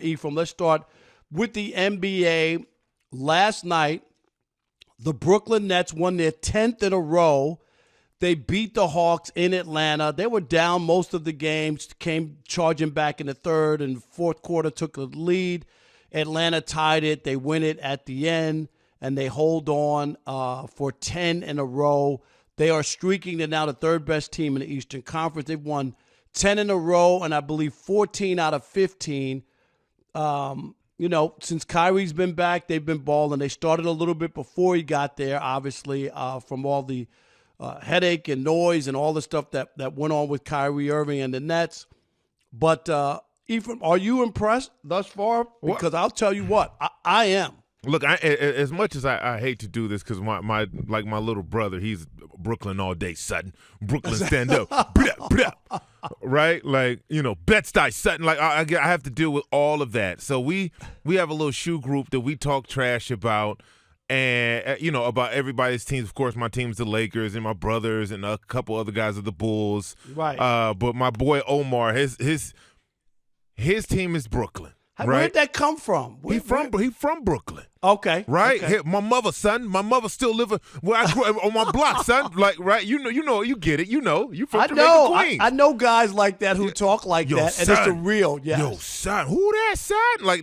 Ephraim, let's start with the NBA. Last night, the Brooklyn Nets won their 10th in a row. They beat the Hawks in Atlanta. They were down most of the games, came charging back in the third and fourth quarter, took a lead. Atlanta tied it. They win it at the end, and they hold on for 10 in a row. They are streaking. They're now the third best team in the Eastern Conference. They've won 10 in a row, and I believe 14 out of 15. Since Kyrie's been back, they've been balling. They started a little bit before he got there, obviously, from all the headache and noise and all the stuff that went on with Kyrie Irving and the Nets. But, Ephraim, are you impressed thus far? Because I'll tell you what, I am. Look, as much as I hate to do this because my little brother, he's Brooklyn all day, Sutton. Brooklyn stand up. Right? Like, Bed-Stuy, Sutton. Like, I have to deal with all of that. So we have a little shoe group that we talk trash about and, about everybody's teams. Of course, my team's the Lakers and my brothers and a couple other guys are the Bulls. Right. But my boy Omar, his team is Brooklyn. Right? Where'd that come from? He from Brooklyn. Okay. Right? Okay. My mother, son. My mother still living where I grew up on my block, son. Like, right? You get it. You from Jamaica, Queens. I know guys like that who talk like that, son. and it's a real, yes. Yo, son, who that, son? Like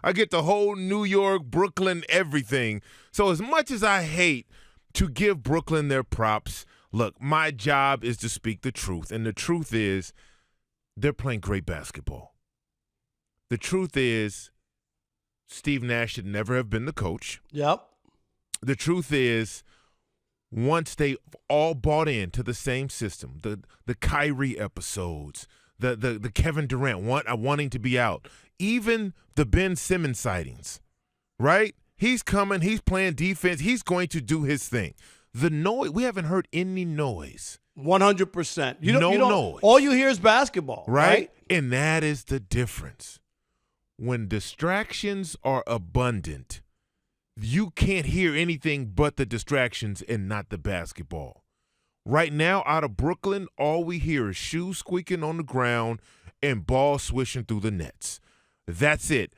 I get the whole New York, Brooklyn, everything. So as much as I hate to give Brooklyn their props, look, my job is to speak the truth, and the truth is they're playing great basketball. The truth is, Steve Nash should never have been the coach. Yep. The truth is, once they all bought into the same system, the Kyrie episodes, the Kevin Durant wanting to be out, even the Ben Simmons sightings, right? He's coming. He's playing defense. He's going to do his thing. The noise, we haven't heard any noise. 100%. No noise. All you hear is basketball. Right? And that is the difference. When distractions are abundant, you can't hear anything but the distractions and not the basketball. Right now, out of Brooklyn, all we hear is shoes squeaking on the ground and ball swishing through the nets. That's it.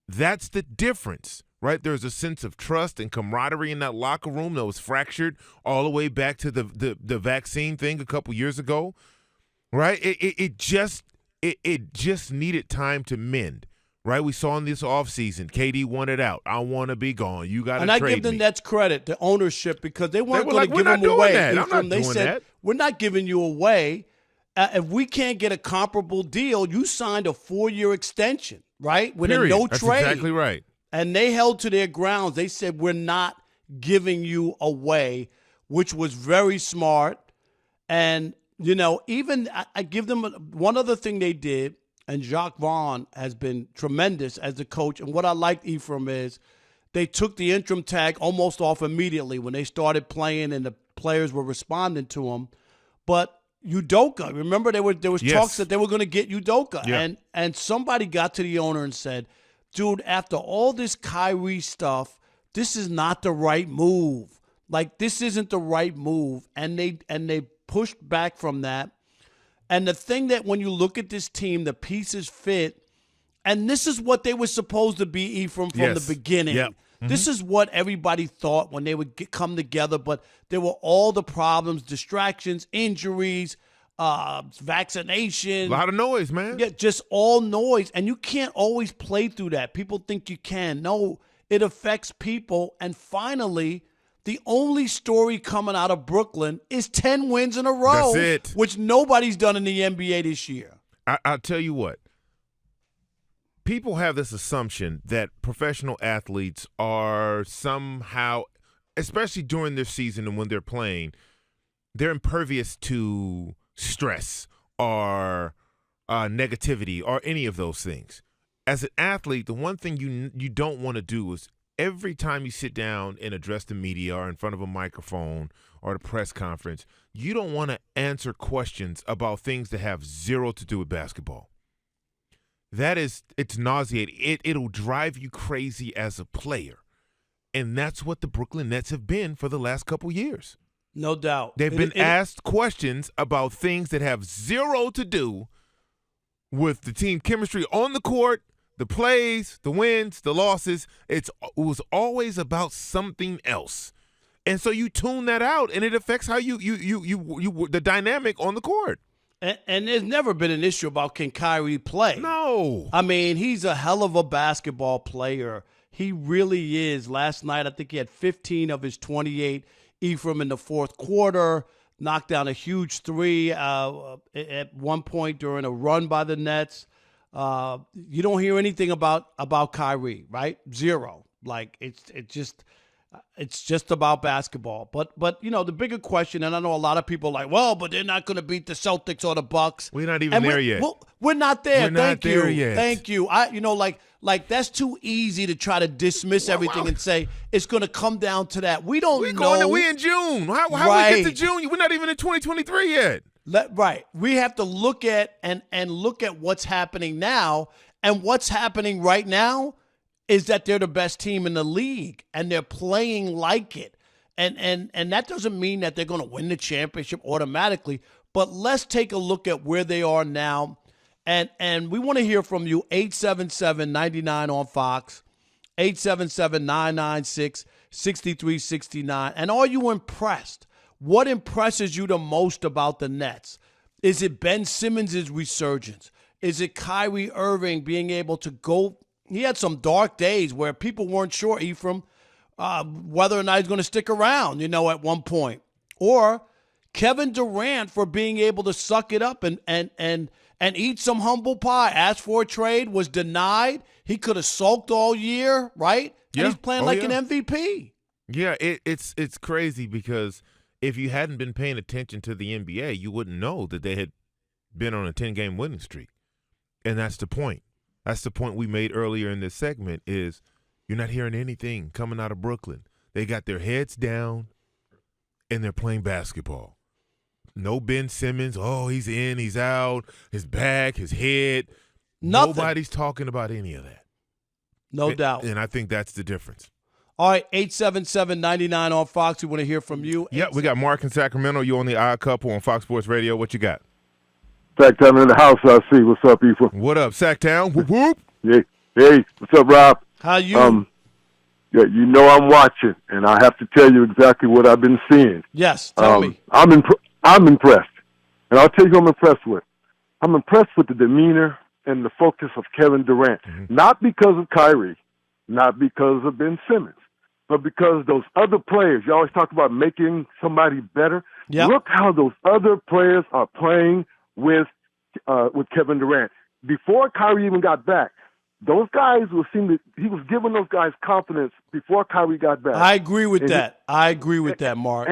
That's the difference, right? There's a sense of trust and camaraderie in that locker room that was fractured all the way back to the vaccine thing a couple years ago, right? It just needed time to mend. Right, we saw in this offseason, KD wanted out. I want to be gone. You got to trade me. And I give the Nets credit, the ownership, because they weren't going to give him away. They said, we're not giving you away. If we can't get a comparable deal, you signed a 4-year extension, right? With a no trade. That's exactly right. And they held to their grounds. They said, we're not giving you away, which was very smart. And, even I give them one other thing they did. And Jacques Vaughn has been tremendous as the coach. And what I liked, Ephraim, is they took the interim tag almost off immediately when they started playing and the players were responding to him. But Udoka, remember there was talks that they were going to get Udoka. Yeah. And somebody got to the owner and said, dude, after all this Kyrie stuff, this is not the right move. Like, this isn't the right move. And they pushed back from that. And the thing that when you look at this team, the pieces fit, and this is what they were supposed to be, Ephraim, from the beginning. Yep. Mm-hmm. This is what everybody thought when they would come together, but there were all the problems, distractions, injuries, vaccination. A lot of noise, man. Yeah, just all noise, and you can't always play through that. People think you can. No, it affects people, and finally – the only story coming out of Brooklyn is 10 wins in a row. That's it. Which nobody's done in the NBA this year. I'll tell you what. People have this assumption that professional athletes are somehow, especially during their season and when they're playing, they're impervious to stress or negativity or any of those things. As an athlete, the one thing you don't want to do is every time you sit down and address the media or in front of a microphone or a press conference, you don't want to answer questions about things that have zero to do with basketball. It's nauseating. It'll drive you crazy as a player. And that's what the Brooklyn Nets have been for the last couple years. No doubt. They've been asked questions about things that have zero to do with the team chemistry on the court, the plays, the wins, the losses, it was always about something else. And so you tune that out, and it affects how you the dynamic on the court. And there's never been an issue about can Kyrie play. No. I mean, he's a hell of a basketball player. He really is. Last night, I think he had 15 of his 28. Ephraim in the fourth quarter knocked down a huge three at one point during a run by the Nets. You don't hear anything about Kyrie, right? Zero. Like it's just about basketball. But you know, the bigger question, and I know a lot of people are like, well, but they're not going to beat the Celtics or the Bucks. We're not even there yet. We're not there. We're not there yet. Thank you. Like that's too easy to try to dismiss everything and say it's going to come down to that. We don't know. We're in June. How right. we get to June? We're not even in 2023 yet. Right. We have to look at and look at what's happening now, and what's happening right now is that they're the best team in the league and they're playing like it. And that doesn't mean that they're going to win the championship automatically, but let's take a look at where they are now. And we want to hear from you, 877-99 on Fox, 877-996-6369. And are you impressed? What impresses you the most about the Nets? Is it Ben Simmons' resurgence? Is it Kyrie Irving being able to go? He had some dark days where people weren't sure, Ephraim, whether or not he's going to stick around, at one point. Or Kevin Durant for being able to suck it up and eat some humble pie. Asked for a trade, was denied. He could have sulked all year, right? Yeah. And he's playing an MVP. Yeah, it's crazy because if you hadn't been paying attention to the NBA, you wouldn't know that they had been on a 10-game winning streak. And that's the point. That's the point we made earlier in this segment is you're not hearing anything coming out of Brooklyn. They got their heads down, and they're playing basketball. No Ben Simmons. Oh, he's in, he's out, his back, his head. Nothing. Nobody's talking about any of that. No doubt. And I think that's the difference. All right, 877-99 on Fox. We want to hear from you. Yeah, we got Mark in Sacramento. You on the Odd Couple on Fox Sports Radio. What you got? Sacktown in the house, I see. What's up, Ephraim? What up, Sacktown? Whoop, whoop. Hey, what's up, Rob? How you? Yeah, I'm watching, and I have to tell you exactly what I've been seeing. Yes, tell me. I'm impressed, and I'll tell you who I'm impressed with. I'm impressed with the demeanor and the focus of Kevin Durant, not because of Kyrie, not because of Ben Simmons, but because those other players, you always talk about making somebody better. Yep. Look how those other players are playing with Kevin Durant. Before Kyrie even got back, those guys he was giving those guys confidence before Kyrie got back. I agree with that. I agree with that, Mark.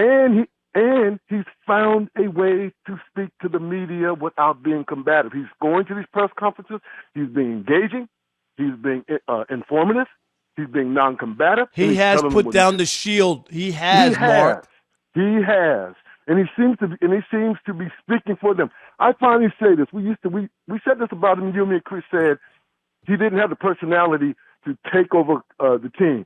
And he's found a way to speak to the media without being combative. He's going to these press conferences. He's being engaging. He's being informative. He's being non-combative. He has put down the shield. He has, Mark. He has. And he seems to be speaking for them. I finally say this. We said this about him. You, me, and Chris said he didn't have the personality to take over the team.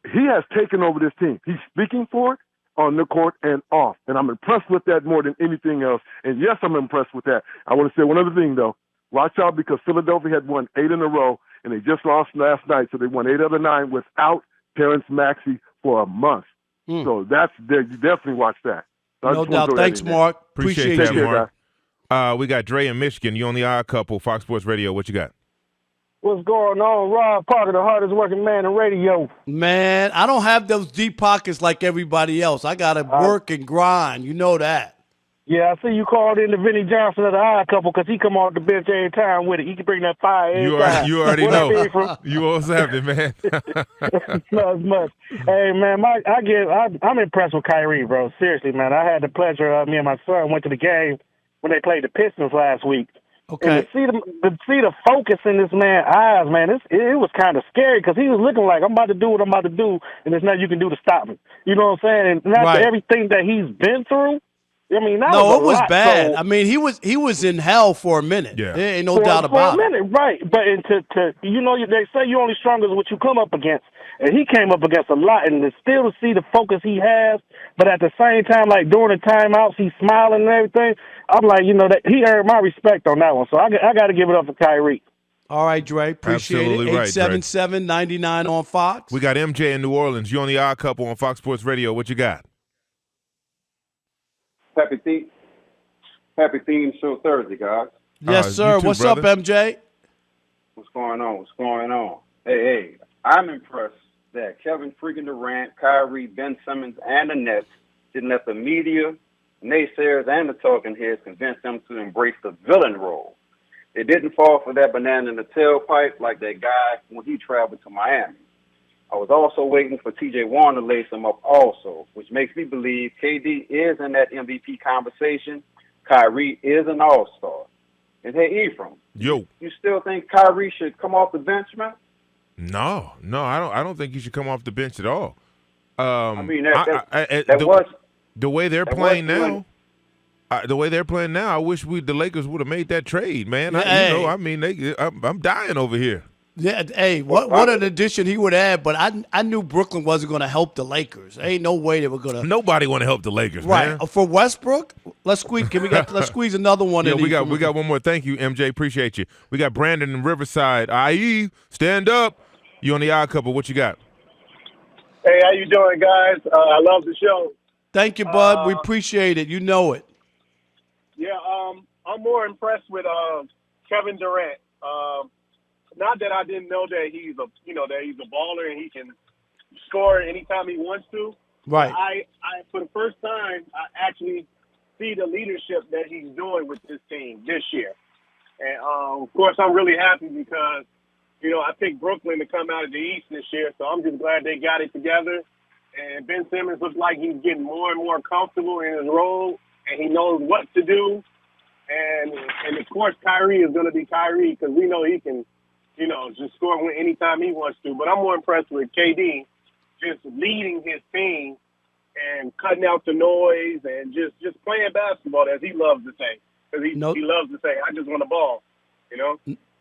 He has taken over this team. He's speaking for it on the court and off. And I'm impressed with that more than anything else. And yes, I'm impressed with that. I want to say one other thing, though. Watch out because Philadelphia had won 8 in a row, and they just lost last night. So they won 8 out of 9 without Terrence Maxey for a month. So you definitely watch that. So no doubt. Thanks, Mark. Appreciate that, you. Mark. We got Dre in Michigan. You on the Odd Couple, Fox Sports Radio. What you got? What's going on, Rob Parker, the hardest working man in radio? Man, I don't have those deep pockets like everybody else. I got to work and grind. You know that. Yeah, I see you called in to Vinny Johnson of the Odd Couple because he come off the bench every time with it. He can bring that fire every time. You already know. You always have it, man. Not as much. Hey, man, I'm impressed with Kyrie, bro. Seriously, man. I had the pleasure, me and my son went to the game when they played the Pistons last week. Okay. And to see the focus in this man's eyes, man, it was kind of scary because he was looking like, I'm about to do what I'm about to do, and there's nothing you can do to stop me. You know what I'm saying? And after everything that he's been through, I mean, it was bad. So, I mean, he was in hell for a minute. Yeah. There ain't no doubt about it. For a minute, right. But they say you're only strong as what you come up against. And he came up against a lot, and still to see the focus he has, but at the same time, like during the timeouts, he's smiling and everything. I'm like, that he earned my respect on that one. So I got to give it up for Kyrie. All right, Dre. Appreciate Absolutely it. right, Dre. 877-99 on Fox. We got MJ in New Orleans. You on the Odd Couple on Fox Sports Radio. What you got? Happy Theme Show Thursday, guys. Yes, sir. you too, What's brother. up, MJ? What's going on? Hey, I'm impressed that Kevin freaking Durant, Kyrie, Ben Simmons, and the Nets didn't let the media, naysayers, and the talking heads convince them to embrace the villain role. They didn't fall for that banana in the tailpipe like that guy when he traveled to Miami. I was also waiting for T.J. Warren to lace him up also, which makes me believe KD is in that MVP conversation. Kyrie is an all-star. And hey, Ephraim, Yo. you still think Kyrie should come off the bench, man? No, I don't think you should come off the bench at all. I mean, the way they're playing now. The way they're playing now, I wish the Lakers would have made that trade, man. I'm dying over here. Yeah, hey, what an addition he would add, but I knew Brooklyn wasn't going to help the Lakers. There ain't no way they were going to. Nobody want to help the Lakers, right. man. For Westbrook, let's squeeze another one in. We got one more. Thank you, MJ. Appreciate you. We got Brandon in Riverside. IE, stand up. You on the Odd Couple. What you got? Hey, how you doing, guys? I love the show. Thank you, bud. We appreciate it. You know it. Yeah, I'm more impressed with Kevin Durant. Not that I didn't know that he's a baller and he can score anytime he wants to. Right. I for the first time I actually see the leadership that he's doing with this team this year, and of course I'm really happy because I picked Brooklyn to come out of the East this year, so I'm just glad they got it together. And Ben Simmons looks like he's getting more and more comfortable in his role, and he knows what to do. And of course Kyrie is going to be Kyrie because we know he can. Just score anytime he wants to. But I'm more impressed with KD just leading his team and cutting out the noise and just playing basketball, as he loves to say. Because he loves to say, I just want the ball,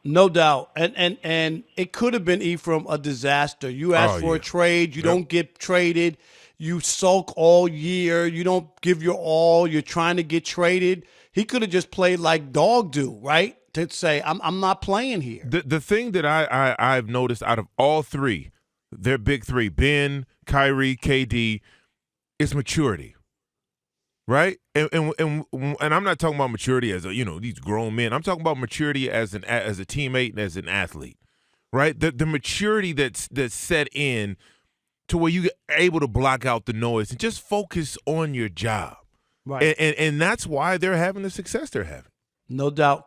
No doubt. And it could have been, Ephraim, a disaster. You ask for a trade. You don't get traded. You sulk all year. You don't give your all. You're trying to get traded. He could have just played like dog do, right? To say, I'm not playing here. The thing that I've noticed out of all three, their big three, Ben, Kyrie, KD, is maturity, right? And I'm not talking about maturity as these grown men. I'm talking about maturity as a teammate and as an athlete, right? The maturity that's set in to where you're able to block out the noise and just focus on your job, right? And that's why they're having the success they're having. No doubt.